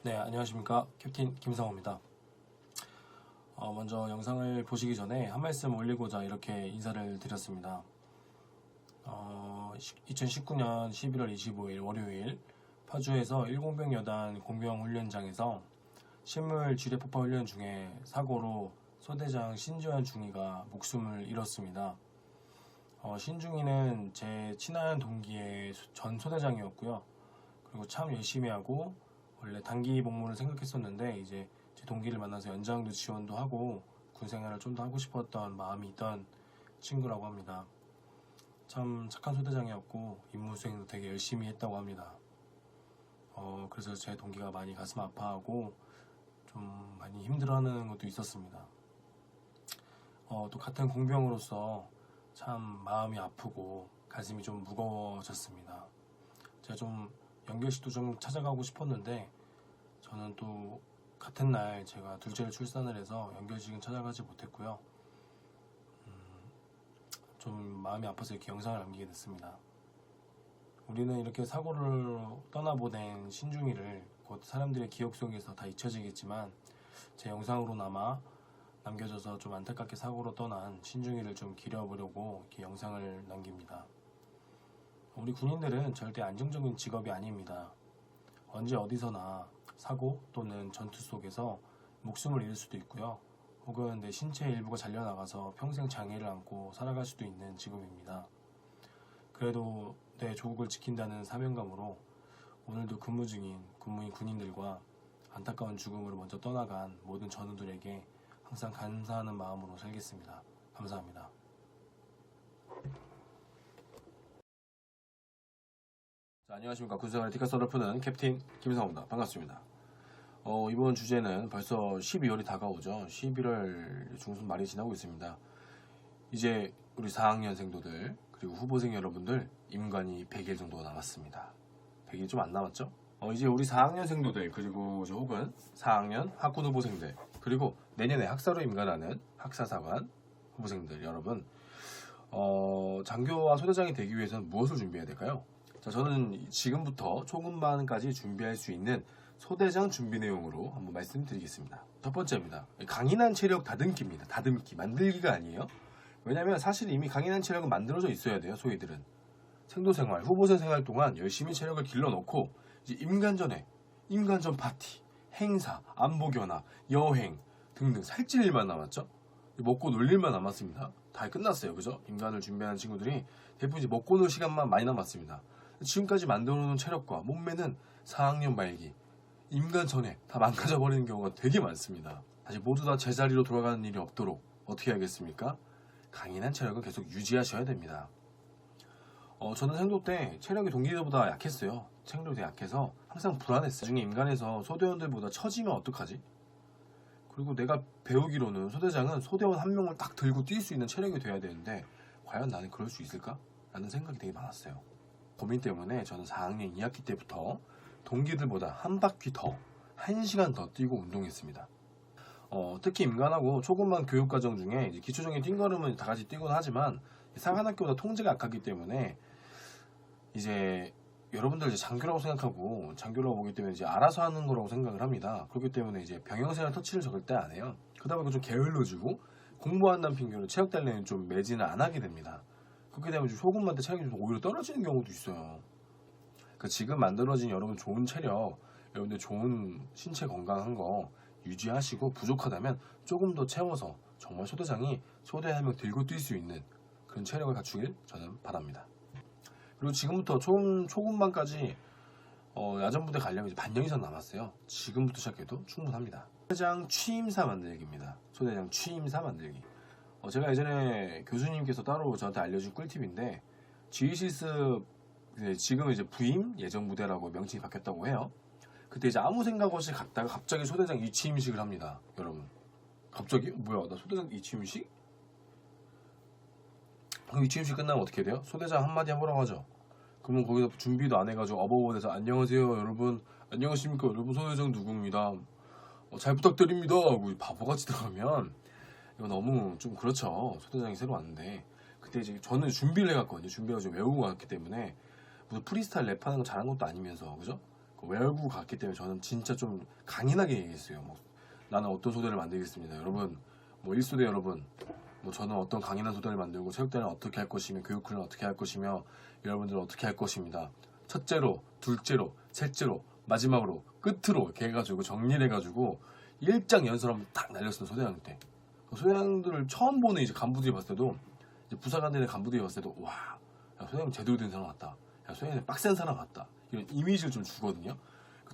네, 안녕하십니까. 캡틴 김상호입니다. 먼저 영상을 보시기 전에 한 말씀 올리고자 이렇게 인사를 드렸습니다. 2019년 11월 25일 월요일 파주에서 1공병 여단 공병훈련장에서 식물 지뢰 폭파 훈련 중에 사고로 소대장 신주환 중위가 목숨을 잃었습니다. 신중위는 제 친한 동기의 전 소대장이었고요. 그리고 참 열심히 하고 원래 단기 복무를 생각했었는데 이제 제 동기를 만나서 연장도 지원도 하고 군 생활을 좀 더 하고 싶었던 마음이 있던 친구라고 합니다. 참 착한 소대장이었고 임무 수행도 되게 열심히 했다고 합니다. 그래서 제 동기가 많이 가슴 아파하고 좀 많이 힘들어하는 것도 있었습니다. 또 같은 공병으로서 참 마음이 아프고 가슴이 좀 무거워졌습니다. 제가 좀 연결식도 좀 찾아가고 싶었는데 저는 또 같은 날 제가 둘째를 출산을 해서 연결식은 찾아가지 못했고요. 좀 마음이 아파서 이렇게 영상을 남기게 됐습니다. 우리는 이렇게 사고를 떠나보낸 신중이를 곧 사람들의 기억 속에서 다 잊혀지겠지만 제 영상으로나마 남겨져서 좀 안타깝게 사고로 떠난 신중이를 좀 기려보려고 이렇게 영상을 남깁니다. 우리 군인들은 절대 안정적인 직업이 아닙니다. 언제 어디서나 사고 또는 전투 속에서 목숨을 잃을 수도 있고요. 혹은 내 신체의 일부가 잘려나가서 평생 장애를 안고 살아갈 수도 있는 직업입니다. 그래도 내 조국을 지킨다는 사명감으로 오늘도 근무 중인 군인들과 안타까운 죽음으로 먼저 떠나간 모든 전우들에게 항상 감사하는 마음으로 살겠습니다. 감사합니다. 자, 안녕하십니까. 군생활의 티카썰을 푸는 캡틴 김상호입니다. 반갑습니다. 이번 주제는 벌써 12월이 다가오죠. 11월 중순 말이 지나고 있습니다. 이제 우리 4학년생도들 그리고 후보생 여러분들 임관이 100일 정도가 남았습니다. 100일 좀 안 남았죠? 이제 우리 4학년생도들 그리고 혹은 4학년 학군 후보생들 그리고 내년에 학사로 임관하는 학사사관 후보생들 여러분 장교와 소대장이 되기 위해서는 무엇을 준비해야 될까요? 자, 저는 지금부터 초급반까지 준비할 수 있는 소대장 준비 내용으로 한번 말씀드리겠습니다. 첫 번째입니다. 강인한 체력 다듬기입니다. 다듬기, 만들기가 아니에요. 왜냐면 사실 이미 강인한 체력은 만들어져 있어야 돼요. 소위들은 생도생활, 후보생 생활 동안 열심히 체력을 길러놓고 이제 임관전 파티, 행사, 안보견화, 여행 등등 살찔 일만 남았죠. 먹고 놀 일만 남았습니다. 다 끝났어요. 그죠? 임관을 준비하는 친구들이 대부분 이제 먹고 놀 시간만 많이 남았습니다. 지금까지 만들어놓은 체력과 몸매는 4학년 말기 임관 전에 다 망가져버리는 경우가 되게 많습니다. 다시 모두 다 제자리로 돌아가는 일이 없도록 어떻게 해야겠습니까? 강인한 체력은 계속 유지하셔야 됩니다. 저는 생도 때 체력이 동기들보다 약했어요. 체력이 되게 약해서 항상 불안했어요. 나중에 임관에서 소대원들보다 처지면 어떡하지? 그리고 내가 배우기로는 소대장은 소대원 한 명을 딱 들고 뛸 수 있는 체력이 돼야 되는데 과연 나는 그럴 수 있을까? 라는 생각이 되게 많았어요. 고민 때문에 저는 4학년 2학기 때부터 동기들보다 한 바퀴 더, 1시간 더 뛰고 운동했습니다. 특히 임관하고 초급반 교육과정 중에 이제 기초적인 뛴걸음은 다 같이 뛰곤 하지만 상한학교보다 통제가 약하기 때문에 이제 여러분들 이제 장교라고 생각하고 장교라고 보기 때문에 이제 알아서 하는 거라고 생각을 합니다. 그렇기 때문에 이제 병영생활 터치를 절대 안 해요. 그러다 보니까 좀 게을러지고 공부한다는 핑계로 체육단련은 좀 매진을 안 하게 됩니다. 그렇게 되면 좀 소급반 때 체력이 좀 오히려 떨어지는 경우도 있어요. 그러니까 지금 만들어진 여러분 좋은 체력, 여러분들 좋은 신체 건강한 거 유지하시고 부족하다면 조금 더 채워서 정말 소대장이 소대 한 명 들고 뛸 수 있는 그런 체력을 갖추길 저는 바랍니다. 그리고 지금부터 초급반까지 야전부대 가려면 이제 반년 이상 남았어요. 지금부터 시작해도 충분합니다. 소대장 취임사 만들기입니다. 소대장 취임사 만들기. 제가 예전에 교수님께서 따로 저한테 알려준 꿀팁인데 지휘실습 지금 이제 부임 예정부대라고 명칭이 바뀌었다고 해요. 그때 이제 아무 생각 없이 갔다가 갑자기 소대장 이취임식을 합니다. 여러분 갑자기 뭐야 나 소대장 이취임식? 그럼 이취임식 끝나면 어떻게 돼요? 소대장 한마디 해보라고 하죠. 그러면 거기서 준비도 안 해가지고 어버버에서 안녕하세요 여러분 안녕하십니까 여러분 소대장 누구입니다 잘 부탁드립니다 하고 바보같이 들어가면 이거 너무 좀 그렇죠. 소대장이 새로 왔는데 그때 이제 저는 준비를 해갔거든요. 준비해가지고 외우고 갔기 때문에 무슨 프리스타일 랩하는 거 잘한 것도 아니면서 그죠? 외울고 갔기 때문에 저는 진짜 좀 강인하게 얘기했어요. 뭐, 나는 어떤 소대를 만들겠습니다. 여러분, 뭐 1소대 여러분, 뭐 저는 어떤 강인한 소대를 만들고 체육대는 어떻게 할 것이며 교육훈련 어떻게 할 것이며 여러분들은 어떻게 할 것입니다. 첫째로, 둘째로, 셋째로, 마지막으로, 끝으로 이렇게 해가지고 정리를 해가지고 일장 연설을 한번 딱 날렸어요. 소대장 때. 소대장들을 처음 보는 이제 간부들이 봤을 때도, 이제 부사관들의 간부들이 봤을 때도, 와, 야, 소대장 제대로 된 사람 같다. 야, 소대장 빡센 사람 같다. 이런 이미지를 좀 주거든요.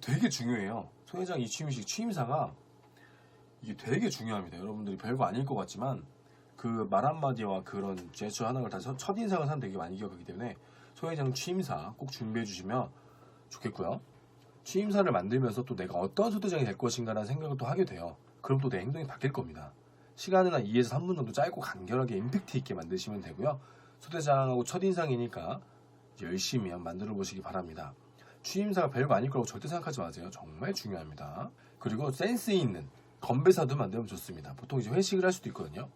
되게 중요해요. 소대장 이 취임사가 이게 되게 중요합니다. 여러분들이 별거 아닐 것 같지만 그 말 한마디와 그런 제스처 하나를 다 첫인상을 사람 되게 많이 기억하기 때문에 소대장 취임사 꼭 준비해 주시면 좋겠고요. 취임사를 만들면서 또 내가 어떤 소대장이 될 것인가라는 생각을 또 하게 돼요. 그럼 또 내 행동이 바뀔 겁니다. 시간은 한 2에서 3분 정도 짧고 간결하게 임팩트 있게 만드시면 되고요. 소대장하고 첫인상이니까 열심히 한번 만들어 보시기 바랍니다. 취임사가 별거 아닐 거라고 절대 생각하지 마세요. 정말 중요합니다. 그리고 센스 있는 건배사도 만들면 좋습니다. 보통 이제 회식을 할 수도 있거든요.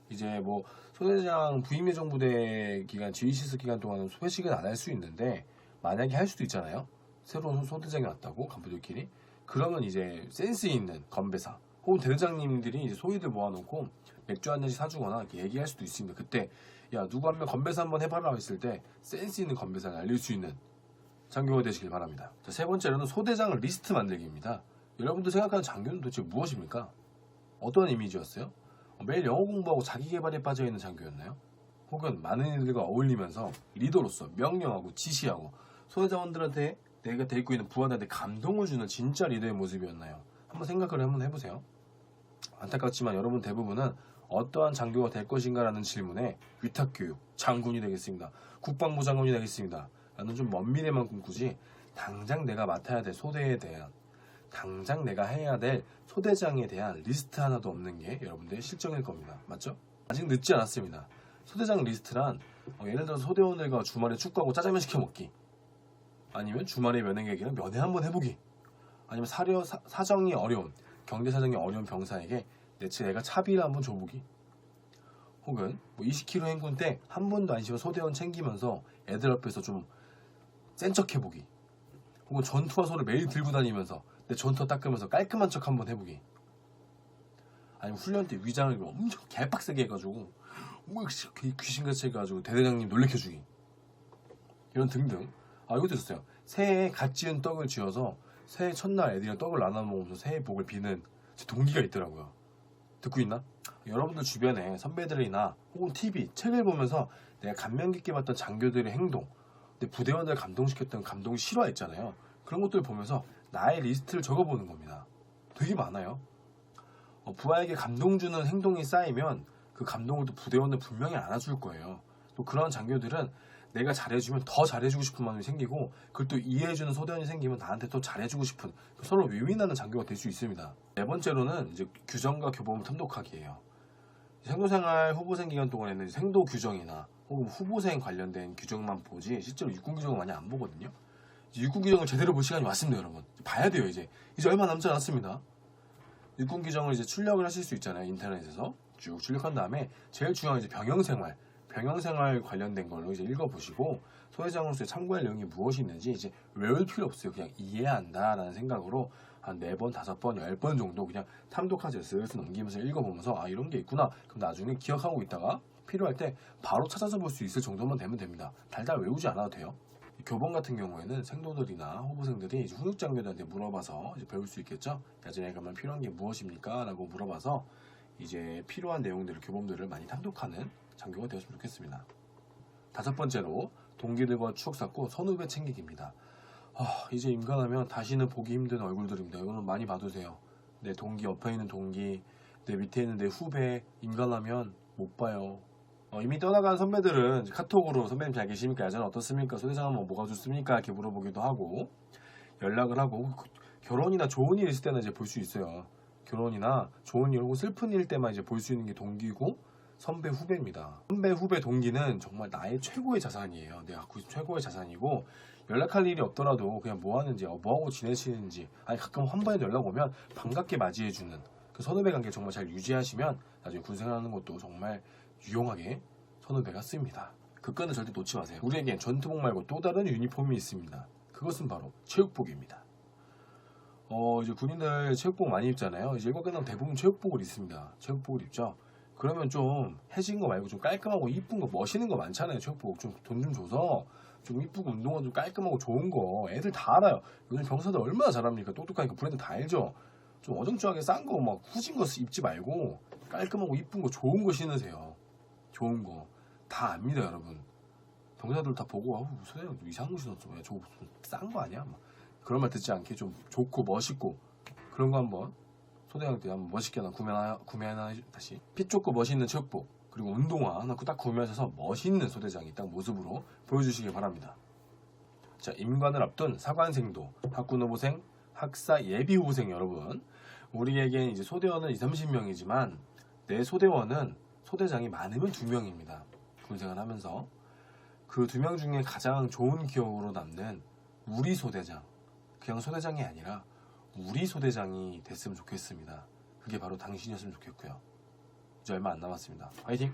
이제 뭐 소대장 부임 예정부대 기간, 지휘시스 기간 동안은 회식은 안 할 수 있는데 만약에 할 수도 있잖아요. 새로운 소대장이 왔다고 간부들끼리. 그러면 이제 센스 있는 건배사 혹은 대대장님들이 이제 소위들 모아놓고 맥주 한 잔씩 사주거나 이렇게 얘기할 수도 있습니다. 그때 야 누구 한 명 건배사 한번 해봐라 했을 때 센스 있는 건배사를 알릴 수 있는 장교가 되시길 바랍니다. 자, 세 번째로는 소대장 리스트 만들기입니다. 여러분들 생각하는 장교는 도대체 무엇입니까? 어떤 이미지였어요? 매일 영어 공부하고 자기계발에 빠져있는 장교였나요? 혹은 많은 이들과 어울리면서 리더로서 명령하고 지시하고 소대장원들한테 내가 데리고 있는 부하들한테 감동을 주는 진짜 리더의 모습이었나요? 한번 생각을 한번 해보세요. 안타깝지만 여러분 대부분은 어떠한 장교가 될 것인가라는 질문에 위탁교육, 장군이 되겠습니다. 국방부 장군이 되겠습니다. 라는 좀 먼 미래만 꿈꾸지 당장 내가 맡아야 될 소대에 대한 당장 내가 해야 될 소대장에 대한 리스트 하나도 없는 게 여러분들의 실정일 겁니다. 맞죠? 아직 늦지 않았습니다. 소대장 리스트란 예를 들어서 소대원들과 주말에 축구하고 짜장면 시켜 먹기, 아니면 주말에 면회객이랑 면회 한번 해보기, 아니면 사정이 어려운 경제 사정이 어려운 병사에게 내가 차비를 한번 줘보기, 혹은 뭐 20km 행군 때 한 번도 안 쉬어 소대원 챙기면서 애들 앞에서 좀 센 척 해보기, 혹은 전투화소를 매일 들고 다니면서 내 전투화 닦으면서 깔끔한 척 한번 해보기, 아니면 훈련 때 위장을 엄청 개빡세게 해가지고 뭐 귀신같이 해가지고 대대장님 놀래켜주기, 이런 등등. 이것도 있었어요. 새해에 갓 지은 떡을 쥐어서 새해 첫날 애들이랑 떡을 나눠 먹으면서 새해 복을 비는 동기가 있더라고요. 듣고 있나? 여러분들 주변에 선배들이나 혹은 TV, 책을 보면서 내가 감명 깊게 봤던 장교들의 행동, 근데 부대원들 감동시켰던 감동 실화 있잖아요. 그런 것들을 보면서 나의 리스트를 적어보는 겁니다. 되게 많아요. 부하에게 감동 주는 행동이 쌓이면 그 감동을 또 부대원은 분명히 안아줄 거예요. 또 그런 장교들은 내가 잘해주면 더 잘해주고 싶은 마음이 생기고, 그걸 또 이해해주는 소대원이 생기면 나한테 또 잘해주고 싶은, 서로 윈윈하는 장교가 될 수 있습니다. 네 번째로는 이제 규정과 교범을 통독하기예요. 생도생활 후보생 기간 동안에는 생도 규정이나 혹은 후보생 관련된 규정만 보지 실제로 육군 규정을 많이 안 보거든요. 육군 규정을 제대로 볼 시간이 왔습니다, 여러분. 봐야 돼요, 이제 얼마 남지 않았습니다. 육군 규정을 이제 출력을 하실 수 있잖아요, 인터넷에서 쭉 출력한 다음에 제일 중요한 이제 병영생활 관련된 걸로 이제 읽어보시고 소대장으로서 참고할 내용이 무엇이 있는지 이제 외울 필요 없어요. 그냥 이해해야 한다라는 생각으로 한 4번, 5번, 10번 정도 그냥 탐독하세요. 슬슬 넘기면서 읽어보면서 이런 게 있구나. 그럼 나중에 기억하고 있다가 필요할 때 바로 찾아서 볼 수 있을 정도만 되면 됩니다. 달달 외우지 않아도 돼요. 교본 같은 경우에는 생도들이나 후보생들이 이제 훈육장교들한테 물어봐서 이제 배울 수 있겠죠. 야전에 가면 필요한 게 무엇입니까? 라고 물어봐서 이제 필요한 내용들을, 교본들을 많이 탐독하는 장교가 되었으면 좋겠습니다. 5번째로 동기들과 추억 쌓고 선후배 챙기기입니다. 이제 임관하면 다시는 보기 힘든 얼굴들입니다. 이거는 많이 봐두세요. 내 동기, 옆에 있는 동기, 내 밑에 있는 내 후배 임관하면 못 봐요. 이미 떠나간 선배들은 카톡으로 선배님 잘 계십니까? 야전 어떻습니까? 소대장 하면 뭐가 좋습니까? 이렇게 물어보기도 하고 연락을 하고, 결혼이나 좋은 일 있을 때는 이제 볼 수 있어요. 결혼이나 좋은 일 혹은 슬픈 일 때만 이제 볼 수 있는 게 동기고 선배 후배입니다. 선배 후배 동기는 정말 나의 최고의 자산이에요. 내가 갖고 있는 최고의 자산이고, 연락할 일이 없더라도 그냥 뭐 하는지, 뭐하고 지내시는지, 아니 가끔 한 번에 연락 오면 반갑게 맞이해주는 그 선후배 관계 정말 잘 유지하시면 나중에 군생활하는 것도 정말 유용하게 선후배가 씁니다. 그 끈을 절대 놓지 마세요. 우리에겐 전투복 말고 또 다른 유니폼이 있습니다. 그것은 바로 체육복입니다. 이제 군인들 체육복 많이 입잖아요. 이제 일과 끝나면 대부분 체육복을 입습니다. 체육복을 입죠. 그러면 좀 해진 거 말고 좀 깔끔하고 이쁜 거, 멋있는 거 많잖아요. 체육복 좀 돈 좀 줘서 좀 이쁘고 운동화 좀 깔끔하고 좋은 거 애들 다 알아요. 요즘 병사들 얼마나 잘합니까? 똑똑하니까 브랜드 다 알죠. 좀 어정쩡하게 싼 거 막 후진 거 입지 말고 깔끔하고 이쁜 거 좋은 거 신으세요. 좋은 거 다 압니다, 여러분. 병사들 다 보고 아우 소대장 좀 이상한 거 신었어. 왜 저거 싼 거 아니야? 막 그런 말 듣지 않게 좀 좋고 멋있고 그런 거 한번 소대장 때 한번 멋있게 하나 구매하나 다시 핏 좋고 멋있는 체육복 그리고 운동화 하나 딱 구매하셔서 멋있는 소대장이 딱 모습으로 보여주시기 바랍니다. 자, 임관을 앞둔 사관생도 학군 후보생 학사 예비 후보생 여러분, 우리에겐 이제 소대원은 20-30명이지만 내 소대원은 소대장이 많으면 2명입니다. 군생활 하면서 그 2명 중에 가장 좋은 기억으로 남는 우리 소대장, 그냥 소대장이 아니라 우리 소대장이 됐으면 좋겠습니다. 그게 바로 당신이었으면 좋겠고요. 이제 얼마 안 남았습니다. 화이팅!